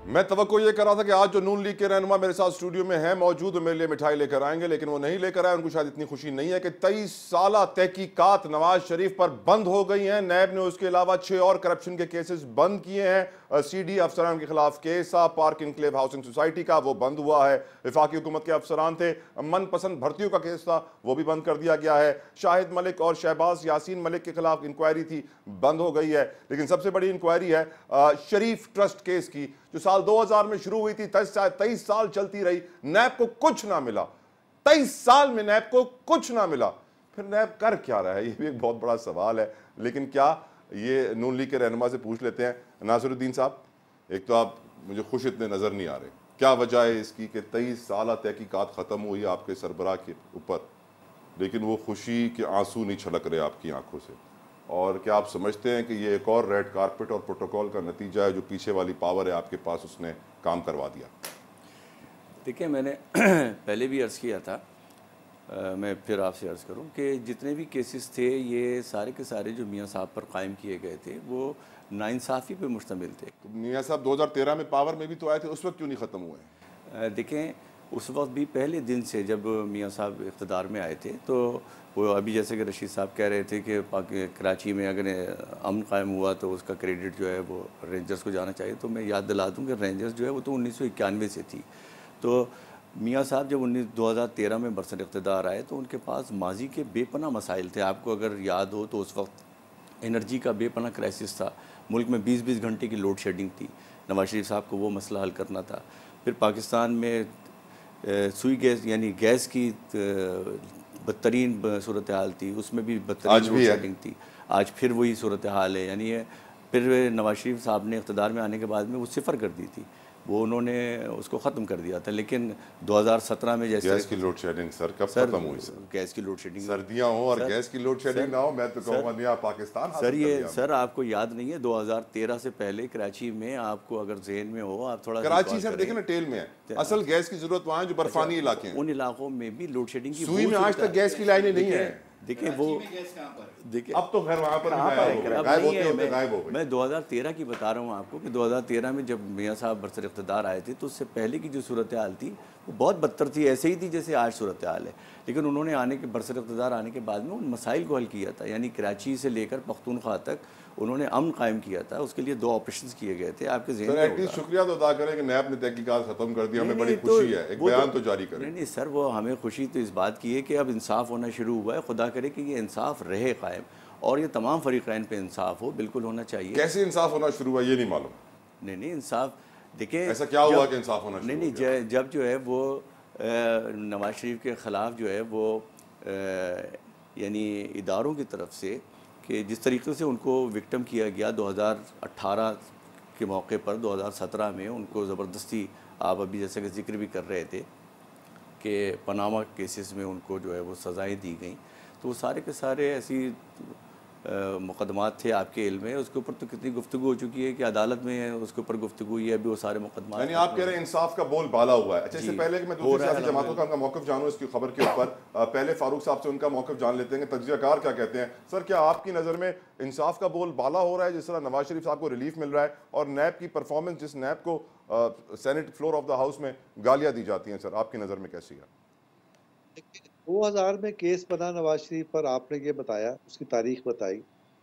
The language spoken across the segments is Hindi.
मैं तवक्को ये कर रहा था कि आज जो नून लीग के रहनुमा मेरे साथ स्टूडियो में है मौजूद, मेरे लिए मिठाई लेकर आएंगे, लेकिन वो नहीं लेकर आए। उनको शायद इतनी खुशी नहीं है कि 23 साला तहकीकात नवाज शरीफ पर बंद हो गई हैं। नैब ने उसके अलावा 6 और करप्शन के केसेस बंद किए हैं। सीडी अफसरान के खिलाफ केस था पार्क इनक्लेव हाउसिंग सोसाइटी का, वो बंद हुआ है। वफाकी हुकूमत के अफसरान थे, मनपसंद भर्तियों का केस था, वो भी बंद कर दिया गया है। शाहिद मलिक और शहबाज यासीन मलिक के खिलाफ इंक्वायरी थी, बंद हो गई है। लेकिन सबसे बड़ी इंक्वायरी है शरीफ ट्रस्ट केस की, जो साल 2000 में शुरू हुई थी, 23 साल चलती रही, नैब को कुछ ना मिला। 23 साल में नैब को कुछ ना मिला। फिर नैब कर क्या रहा है, ये भी एक बहुत बड़ा सवाल है। लेकिन क्या ये नून लीग के रहनुमा से पूछ लेते हैं। नासिरुद्दीन साहब, एक तो आप मुझे खुश इतने नजर नहीं आ रहे, क्या वजह है इसकी कि 23 साल तहकीकात खत्म हुई आपके सरबराह के ऊपर, लेकिन वो खुशी के आंसू नहीं छलक रहे आपकी आंखों से? और क्या आप समझते हैं कि ये एक और रेड कारपेट और प्रोटोकॉल का नतीजा है, जो पीछे वाली पावर है आपके पास, उसने काम करवा दिया? देखिए, मैंने पहले भी अर्ज़ किया था, मैं फिर आपसे अर्ज़ करूं कि जितने भी केसेस थे ये सारे के सारे जो मियाँ साहब पर कायम किए गए थे वो नाइंसाफ़ी पे मुश्तमिल थे। तो मियाँ साहब 2013 में पावर में भी तो आए थे, उस वक्त क्यों नहीं ख़त्म हुए? देखें, उस वक्त भी पहले दिन से जब मियाँ साहब इक़्तिदार में आए थे, तो वो अभी जैसे कि रशीद साहब कह रहे थे कि कराची में अगर अमन कायम हुआ तो उसका क्रेडिट जो है वो रेंजर्स को जाना चाहिए। तो मैं याद दिला दूँ कि रेंजर्स जो है वो तो 1991 से थी। तो मियाँ साहब जब 2013 में बरसर इक़्तिदार आए तो उनके पास माजी के बेपनाह मसाइल थे। आपको अगर याद हो तो उस वक्त एनर्जी का बेपनाह क्राइसिस था, मुल्क में 20-20 घंटे की लोड शेडिंग थी। नवाज शरीफ साहब को वो मसला हल करना था। फिर पाकिस्तान में सुई गैस यानी गैस की बदतरीन सूरत हाल थी, उसमें भी बदतरीन लोड शेडिंग थी। आज फिर वही सूरत हाल है। यानी फिर नवाज शरीफ साहब ने इक़्तिदार में आने के बाद में वो सिफर कर दी थी, वो उन्होंने उसको ख़त्म कर दिया था। लेकिन 2017 में जैसे गैस की लोड शेडिंग सर कब खत्म हुई? सर गैस की लोड शेडिंग, सर्दियां हो और गैस की लोड शेडिंग ना हो, मैं तो कहूँगा नहीं आप पाकिस्तान सर, ये सर आपको याद नहीं है 2013 से पहले कराची में, आपको अगर जहन में हो आप थोड़ा कराची सर देखें ना टेल में है, असल गैस की जरूरत वहाँ है जो बर्फानी इलाके हैं, उन इलाकों में भी लोड शेडिंग की सुई में आज तक गैस की लाइनें नहीं है। देखिए वो देखिए अब तो खैर वहाँ पर गायब हो गई। मैं 2013 की बता रहा हूँ आपको कि 2013 में जब मियाँ साहब बरसर इक़्तिदार आए थे तो उससे पहले की जो सूरत हाल थी वो बहुत बदतर थी, ऐसे ही थी जैसे आज सूरत हाल है। लेकिन उन्होंने बरसर इक़्तिदार आने के बाद में उन मसाइल को हल किया था। यानी कराची से लेकर पख्तूनख्वा तक उन्होंने अमन कायम किया था। उसके लिए 2 ऑपरेशन किए गए थे। आपके ज़हन में होगा। शुक्रिया तो अदा करें कि नैब ने तहकीकात खत्म कर दिया, हमें बड़ी खुशी है, एक बयान तो जारी करें। नहीं सर, वो हमें खुशी तो इस बात की है कि अब इंसाफ होना शुरू हुआ है। खुदा करे कि ये इंसाफ रहे कायम और ये तमाम फरीक़ैन पे इंसाफ हो, बिल्कुल होना चाहिए। कैसे इंसाफ होना शुरू हुआ ये नहीं मालूम। नहीं इंसाफ देखिए, ऐसा क्या हुआ कि इंसाफ होना शुरू? नहीं, जब जो है वो नवाज शरीफ के ख़िलाफ़ जो है वो यानी इदारों की तरफ से कि जिस तरीके से उनको विक्टिम किया गया 2018 के मौके पर, 2017 में उनको ज़बरदस्ती, आप अभी जैसे कि जिक्र भी कर रहे थे कि पनामा केसेस में उनको जो है वो सज़ाएँ दी गई, तो वो सारे के सारे ऐसी मुकदमात थे आपके इल्म में। उसके ऊपर तो कितनी गुफ्तगू हो चुकी है कि अदालत में उसके ऊपर गुफ्तगू हुई है, अभी वो सारे मुकदमात। यानी आप कह रहे हैं इंसाफ का बोल बाला हुआ है। अच्छा, इससे पहले कि मैं दूसरी सियासी जमातों का उनका मौक़िफ़ जानूं इसकी खबर के ऊपर, पहले फारूक साहब से उनका मौक़िफ़ जान लेते हैं कि तज्ज़ियाकार क्या कहते हैं। सर, क्या आपकी नज़र में इंसाफ का बोल बाला हो रहा है, जिस तरह नवाज शरीफ साहब को रिलीफ मिल रहा है, और नैब की परफॉर्मेंस, जिस नैब को senate floor of the house में गालियाँ दी जाती हैं, सर आपकी नज़र में कैसी है? 2000 में केस बना नवाज शरीफ पर, आपने ये बताया, उसकी तारीख बताई,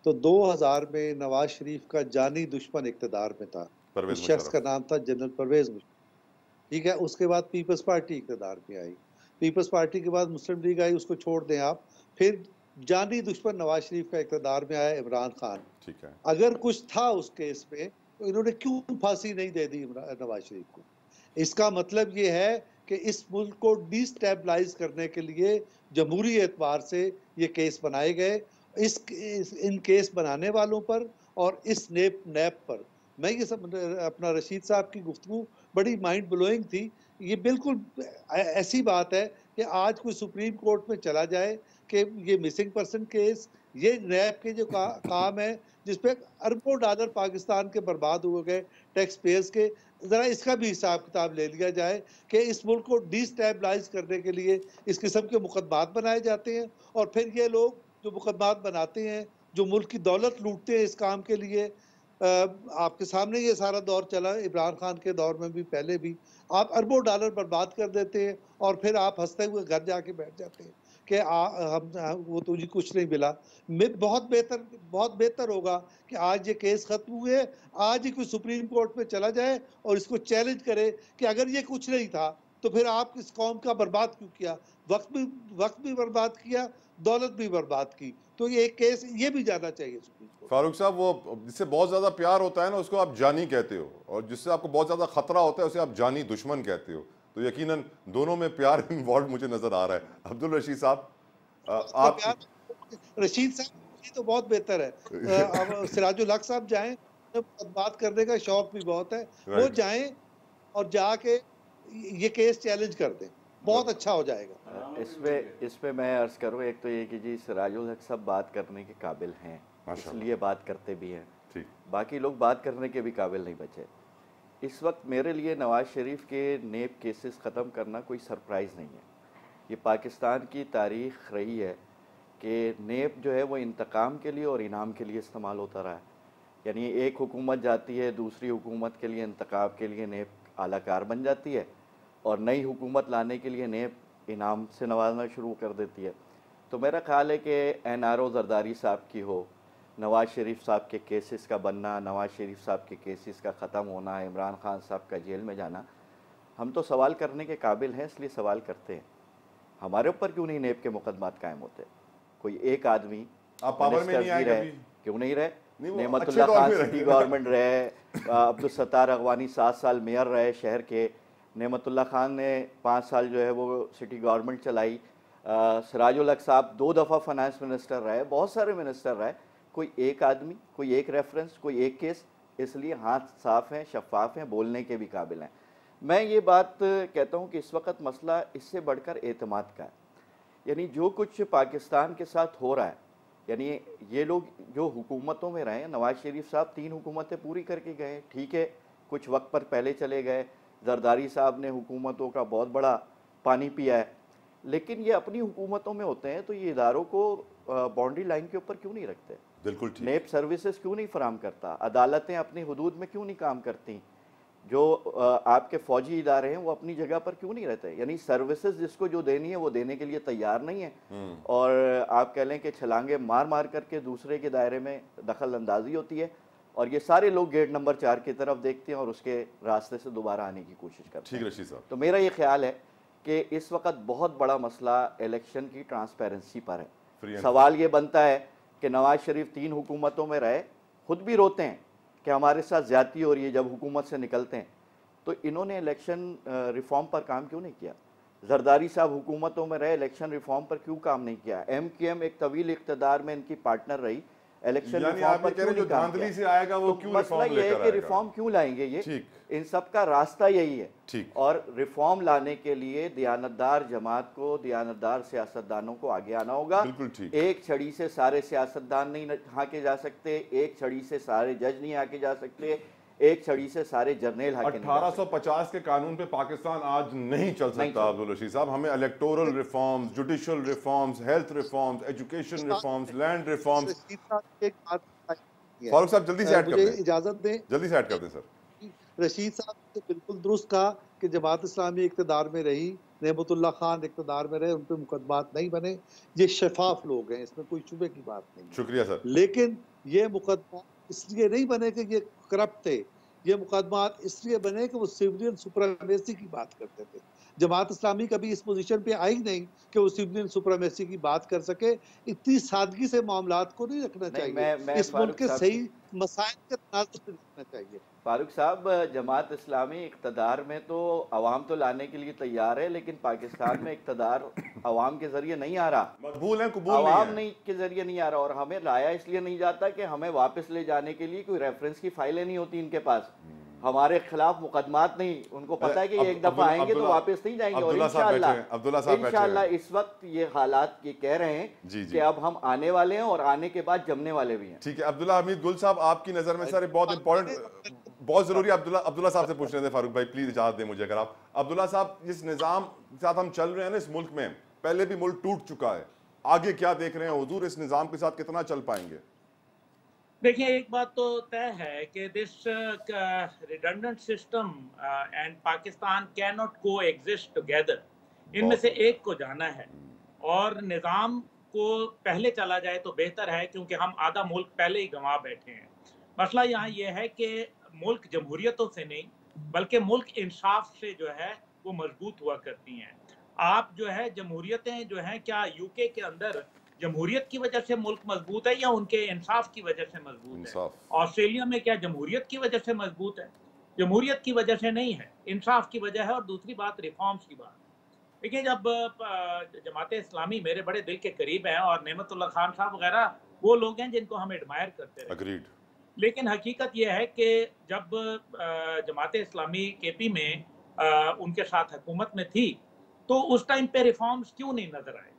तो 2000 में नवाज शरीफ का जानी दुश्मन इक़्तिदार में था। उस शख्स का नाम था जनरल परवेज मुशर्रफ। ठीक है, उसके बाद पीपल्स पार्टी इक़्तिदार में आई। पीपल्स पार्टी के बाद मुस्लिम लीग आई, उसको छोड़ दें आप। फिर जानी दुश्मन नवाज शरीफ का इक़्तिदार में आया इमरान खान। ठीक है, अगर कुछ था उस केस में तो इन्होंने क्यों फांसी नहीं दे दी नवाज शरीफ को? इसका मतलब ये है कि इस मुल्क को डिस्टेबलाइज करने के लिए जमहूरी एतबार से ये केस बनाए गए। इन केस बनाने वालों पर और इस नैब पर मैं ये सब, अपना रशीद साहब की गुफ्तगू बड़ी माइंड ब्लोइंग थी। ये बिल्कुल ऐसी बात है कि आज कोई सुप्रीम कोर्ट में चला जाए कि ये मिसिंग पर्सन केस, ये नैब के जो काम है जिसपे अरबों डॉलर पाकिस्तान के बर्बाद हुए गए टैक्स पेयर्स के, ज़रा इसका भी हिसाब किताब ले लिया जाए कि इस मुल्क को डिस्टेबलाइज करने के लिए इस किस्म के मुकदमात बनाए जाते हैं। और फिर ये लोग जो मुकदमात बनाते हैं, जो मुल्क की दौलत लूटते हैं इस काम के लिए, आपके सामने ये सारा दौर चला, इमरान खान के दौर में भी, पहले भी। आप अरबों डॉलर बर्बाद कर देते हैं और फिर आप हंसते हुए घर जाके बैठ जाते हैं कि वो तुझे कुछ नहीं मिला। बहुत बेहतर होगा कि आज ये केस खत्म हुए, आज ही कोई सुप्रीम कोर्ट में चला जाए और इसको चैलेंज करे कि अगर ये कुछ नहीं था तो फिर आप इस कौम का बर्बाद क्यों किया, वक्त भी बर्बाद किया, दौलत भी बर्बाद की। तो ये एक केस ये भी जाना चाहिए सुप्रीम कोर्ट। फारूक साहब, वो जिससे बहुत ज्यादा प्यार होता है ना उसको आप जानी कहते हो, और जिससे आपको बहुत ज्यादा खतरा होता है उसे आप जानी दुश्मन कहते हो। तो यकीनन दोनों में प्यार इन्वॉल्व मुझे नजर आ रहा है। अब्दुल रशीद साहब, आप रशीद साहब तो बहुत बेहतर है। अब सिराजुल हक साहब जाएं, बात करने का शौक भी बहुत है, वो जाएं और जाके ये केस चैलेंज कर दें, बहुत अच्छा हो जाएगा। इसमें मैं अर्ज करूँ, एक तो ये कि जी सिराजुल हक साहब बात करने के काबिल हैं, इसलिए बात करते भी हैं, ठीक, बाकी लोग बात करने के भी काबिल नहीं बचे। इस वक्त मेरे लिए नवाज़ शरीफ के नेब केसेस ख़त्म करना कोई सरप्राइज़ नहीं है। ये पाकिस्तान की तारीख़ रही है कि नेब जो है वो इंतकाम के लिए और इनाम के लिए इस्तेमाल होता रहा है। यानी एक हुकूमत जाती है, दूसरी हुकूमत के लिए इंतकाम के लिए नेब आलाकार बन जाती है, और नई हुकूमत लाने के लिए नेब इनाम से नवाजना शुरू कर देती है। तो मेरा ख्याल है कि NRO जरदारी साहब की हो, नवाज़ शरीफ साहब के केसेस का बनना, नवाज़ शरीफ साहब के केसेस का ख़त्म होना, इमरान खान साहब का जेल में जाना, हम तो सवाल करने के काबिल हैं, इसलिए सवाल करते हैं। हमारे ऊपर क्यों नहीं नेब के मुकदमात कायम होते? कोई एक आदमी आप पावर में नहीं आए कभी? क्यों नहीं रहे? नहीं, नेमतुल्लाह खान सिटी गवर्नमेंट रहे, अब्दुल सत्तार अगवानी 7 साल मेयर रहे शहर के, नेमतुल्लाह खान ने 5 साल जो है वो सिटी गवर्नमेंट चलाई, सिराजुल हक साहब 2 दफ़ा फाइनेंस मिनिस्टर रहे, बहुत सारे मिनिस्टर रहे। कोई एक आदमी, कोई एक रेफरेंस, कोई एक केस, इसलिए हाथ साफ़ हैं, शफाफ हैं, बोलने के भी काबिल हैं। मैं ये बात कहता हूँ कि इस वक्त मसला इससे बढ़कर एतमाद का है। यानी जो कुछ पाकिस्तान के साथ हो रहा है, यानी ये लोग जो हुकूमतों में रहे, नवाज़ शरीफ साहब 3 हुकूमतें पूरी करके गए, ठीक है, कुछ वक्त पर पहले चले गए, जरदारी साहब ने हुकूमतों का बहुत बड़ा पानी पिया है, लेकिन ये अपनी हुकूमतों में होते हैं तो ये इदारों को बाउंड्री लाइन के ऊपर क्यों नहीं रखते? बिल्कुल ठीक। नेब सर्विसेज क्यों नहीं फराम करता? अदालतें अपनी हुदूद में क्यों नहीं काम करती? जो आपके फौजी इदारे हैं वो अपनी जगह पर क्यों नहीं रहते? यानी सर्विसेज जिसको जो देनी है वो देने के लिए तैयार नहीं है, और आप कह लें कि छलांगे मार मार करके दूसरे के दायरे में दखल अंदाजी होती है, और ये सारे लोग गेट नंबर 4 की तरफ देखते हैं और उसके रास्ते से दोबारा आने की कोशिश करते हैं। ठीक रशीद साहब, तो मेरा ये ख्याल है कि इस वक्त बहुत बड़ा मसला इलेक्शन की ट्रांसपेरेंसी पर है। सवाल ये बनता है कि नवाज शरीफ 3 हुकूमतों में रहे, खुद भी रोते हैं कि हमारे साथ ज्यादती हो रही है जब हुकूमत से निकलते हैं, तो इन्होंने इलेक्शन रिफॉर्म पर काम क्यों नहीं किया? जरदारी साहब हुकूमतों में रहे, इलेक्शन रिफॉर्म पर क्यों काम नहीं किया? MQM एक तवील इक़्तिदार में इनकी पार्टनर रही, इलेक्शन रिफॉर्म पर क्यों नहीं काम किया? से आएगा वो क्यों मसला ये है कि रिफॉर्म क्यों लाएंगे? ये इन सब का रास्ता यही है। ठीक। और रिफॉर्म लाने के लिए दियानतदार जमात को, दियानतदार सियासतदानों को आगे आना होगा। बिल्कुल ठीक। एक छड़ी से सारे सियासतदान नहीं हाके जा सकते, एक छड़ी से सारे जज नहीं हाके जा सकते, एक छड़ी से सारे जर्नल हाके 1850 के कानून पे पाकिस्तान आज नहीं चल सकता। अब्दुल रशीद साहब, हमें electoral reforms, judicial reforms, health reforms, education reforms, land reforms. Farooq साहब जल्दी से ऐड कर दें, इजाजत दें, जल्दी से ऐड कर दें सर। रशीद साहब ने बिल्कुल दुरुस्त कहा कि जमात इस्लामी इक़्तिदार में रही, नेमतुल्लाह खान इक़्तिदार में रहे, उन पर मुकदमात नहीं बने, ये शफाफ लोग हैं, इसमें कोई शुबे की बात नहीं। शुक्रिया सर। लेकिन ये मुकदमा इसलिए नहीं बने कि ये करप्ट थे, ये मुकदमात इसलिए बने कि वो सिविलियन सुप्रीमेसी की बात करते थे। जमात इस्लामी कभी इस पोजीशन पे आई नहीं कि वो सिविलियन सुप्रीमेसी की बात कर सके। इतनी सादगी से मामलात को नहीं रखना चाहिए, इस मुल्क के सही मसाइल के तनाजुर से रखना चाहिए। फारूक साहब, जमात इस्लामी इक़्तिदार में तो अवाम तो लाने के लिए तैयार है, लेकिन पाकिस्तान में इक़्तिदार अवाम के जरिए नहीं आ रहा, मकबूल है, कबूल अवाम नहीं के जरिए नहीं आ रहा। और हमें लाया इसलिए नहीं जाता कि हमें वापस ले जाने के लिए कोई रेफरेंस की फाइलें नहीं होती इनके पास, हमारे खिलाफ मुकदमात नहीं, उनको पता है कि एक दफा आएंगे तो वापस नहीं जाएंगे। और इंशाअल्लाह इस वक्त ये हालात ये कह रहे हैं कि अब हम आने वाले हैं और आने के बाद जमने वाले भी हैं। ठीक है। अब्दुल्ला हमीद गुल साहब, आपकी नजर में सर बहुत इंपॉर्टेंट, बहुत जरूरी अब्दुल्ला साहब से पूछने थे। फारूक भाई प्लीज इजाजत दें मुझे, अगर आप अब्दुल्ला साहब, जिस निजाम के साथ हम चल रहे हैं ना इस मुल्क में, पहले भी मुल्क टूट चुका है, आगे क्या देख रहे हैं हुजूर, इस निजाम के साथ कितना चल पाएंगे? देखिए, एक बात तो तय है कि this redundant system and Pakistan can not को एग्जिस्ट टुगेदर। इनमें से एक को जाना है और निज़ाम को पहले चला जाए तो बेहतर है, क्योंकि हम आधा मुल्क पहले ही गंवा बैठे हैं। मसला यहाँ ये है कि मुल्क जमहूरियतों से नहीं बल्कि मुल्क इंसाफ से जो है वो मजबूत हुआ करती हैं। आप जो है जमहूरियतें जो हैं, क्या यूके के अंदर जमहूरियत की वजह से मुल्क मजबूत है या उनके इंसाफ की वजह से मजबूत है? इंसाफ। ऑस्ट्रेलिया में क्या जमहूरियत की वजह से मजबूत है? जमहूरियत की वजह से नहीं है, इंसाफ की वजह है। और दूसरी बात रिफॉर्म्स की बात। देखिए, जब जमात इस्लामी मेरे बड़े दिल के करीब हैं और नेमतुल्लाह खान साहब वगैरह वो लोग हैं जिनको हम एडमायर करते हैं। अग्रीड। लेकिन हकीकत यह है कि जब जमात इस्लामी केपी में उनके साथ हुकूमत में थी तो उस टाइम पे रिफॉर्म्स क्यों नहीं नजर आए?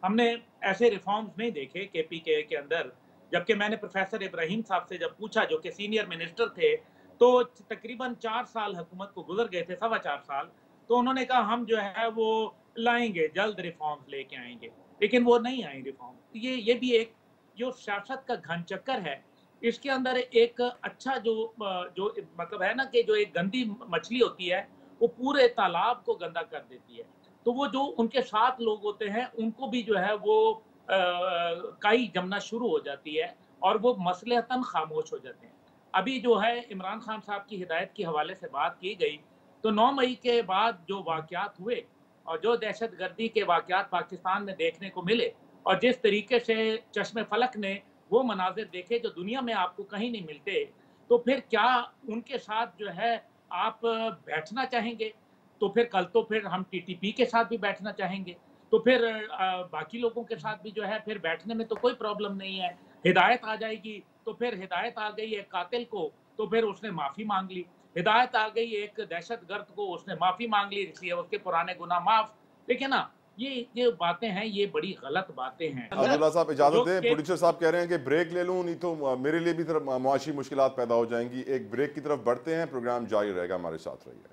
हमने ऐसे रिफॉर्म्स नहीं देखे केपी के अंदर। जबकि मैंने प्रोफेसर इब्राहिम साहब से जब पूछा, जो कि सीनियर मिनिस्टर थे, तो तकरीबन 4 साल हुकूमत को गुजर गए थे, 4.25 साल, तो उन्होंने कहा हम जो है वो लाएंगे, जल्द रिफॉर्म्स लेके आएंगे, लेकिन वो नहीं आई रिफॉर्म। ये भी एक जो सियासत का घन चक्कर है, इसके अंदर एक अच्छा जो मतलब है ना कि जो एक गंदी मछली होती है वो पूरे तालाब को गंदा कर देती है। तो वो जो उनके साथ लोग होते हैं उनको भी जो है वो काई जमना शुरू हो जाती है और वो मसलहतन खामोश हो जाते हैं। अभी जो है इमरान खान साहब की हिदायत के हवाले से बात की गई, तो 9 मई के बाद जो वाक़यात हुए और जो दहशतगर्दी के वाक़यात पाकिस्तान में देखने को मिले और जिस तरीके से चश्मे फलक ने वो मनाजिर देखे जो दुनिया में आपको कहीं नहीं मिलते, तो फिर क्या उनके साथ जो है आप बैठना चाहेंगे? तो फिर कल तो फिर हम टीटीपी के साथ भी बैठना चाहेंगे, तो फिर बाकी लोगों के साथ भी जो है फिर बैठने में तो कोई प्रॉब्लम नहीं है। हिदायत आ जाएगी तो फिर हिदायत आ गई एक कातिल को तो फिर उसने माफ़ी मांग ली, हिदायत आ गई एक दहशतगर्द को, उसने माफ़ी मांग ली, इसलिए उसके पुराने गुनाह माफ़। देखिए ना, ये बातें हैं, ये बड़ी गलत बातें हैं। अब्दुल्ला साहब इजाजत दें, प्रोड्यूसर साहब कह रहे हैं कि ब्रेक ले लूं, नहीं तो मेरे लिए भी तरफ मुआशी मुश्किलात पैदा हो जाएंगी। एक ब्रेक की तरफ बढ़ते हैं, प्रोग्राम जारी रहेगा, हमारे साथ रहिए।